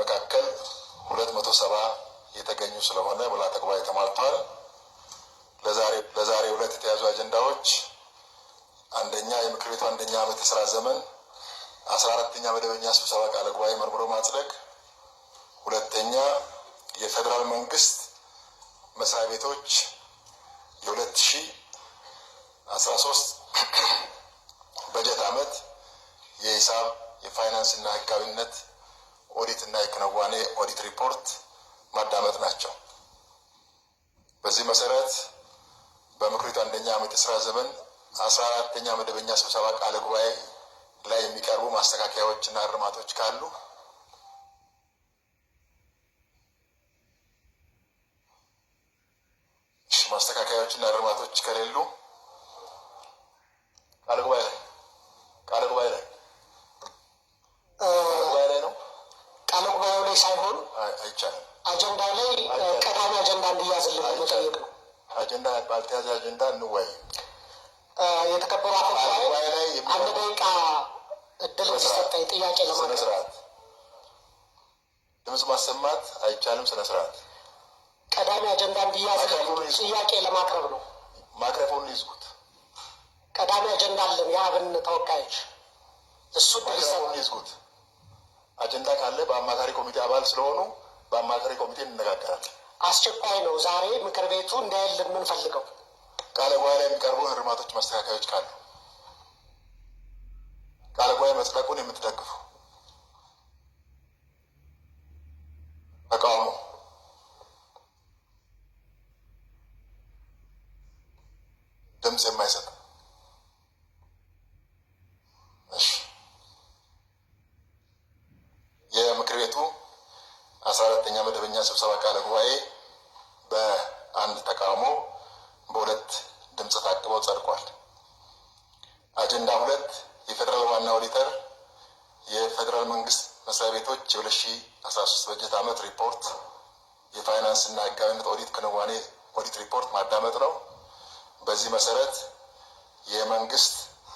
መካከል 270 የተገኙ ስለሆነ ምልዓተ ጉባኤ ተሟልቷል። ለዛሬ ዕለት የተያዙ አጀንዳዎች አንደኛ የምክር ቤቱ አንደኛ ዓመት የሥራ ዘመን 14ኛ መደበኛ ስብሰባ ቃለ ጉባኤ መርምሮ ማጽደቅ፣ ሁለተኛ የፌዴራል መንግስት መስሪያ ቤቶች የ2013 በጀት ዓመት የሂሳብ የፋይናንስ እና ህጋዊነት ኦዲት እና የክንዋኔ ኦዲት ሪፖርት ማዳመጥ ናቸው። በዚህ መሰረት በምክር ቤቱ አንደኛ ዓመት የሥራ ዘመን 14ኛ መደበኛ ስብሰባ ቃለ ጉባኤ ላይ የሚቀርቡ ማስተካከያዎች እና እርማቶች ካሉ ማስተካከያዎችና እርማቶች ከሌሉ ቃለ ጉባኤ ላይ ነው። ቃለ ጉባኤው ላይ ሳይሆን አይቻልም። አጀንዳ ላይ ቀዳሚ አጀንዳ እንዲያዝልን መጠየቅ ነው። አጀንዳ ባልተያዘ አጀንዳ እንወያይ። የተከበሩ አፈ ጉባኤ አንድ ደቂቃ እድል እንዲሰጠኝ ጥያቄ ለማቅረብ። ስነስርዓት ድምፅ ማሰማት አይቻልም። ስነስርዓት ቀዳሚ አጀንዳ እንዲያዝልን ጥያቄ ለማቅረብ ነው። ማይክሮፎን ይዝጉት። ቀዳሚ አጀንዳ አለን የአብን ተወካዮች፣ እሱ ማይክሮፎን ይዝጉት። አጀንዳ ካለ በአማካሪ ኮሚቴ አባል ስለሆኑ በአማካሪ ኮሚቴ እንነጋገራለን። አስቸኳይ ነው። ዛሬ ምክር ቤቱ እንዳይልን የምንፈልገው ቃለ ጉባኤ ላይ የሚቀርቡ እርማቶች ማስተካከያዎች ካሉ ቃለ ጉባኤ መጽደቁን የምትደግፉ ተቃውሞ ድምፅ የማይሰጥ የምክር ቤቱ 14ኛ መደበኛ ስብሰባ ቃለ ጉባኤ በአንድ ተቃውሞ በሁለት ድምፅ ታቅበው ጸድቋል። አጀንዳ 2 የፌዴራል ዋና ኦዲተር የፌዴራል መንግስት መስሪያ ቤቶች የ2013 በጀት ዓመት ሪፖርት የፋይናንስ እና ህጋዊነት ኦዲት ክንዋኔ ኦዲት ሪፖርት ማዳመጥ ነው። በዚህ መሰረት የመንግስት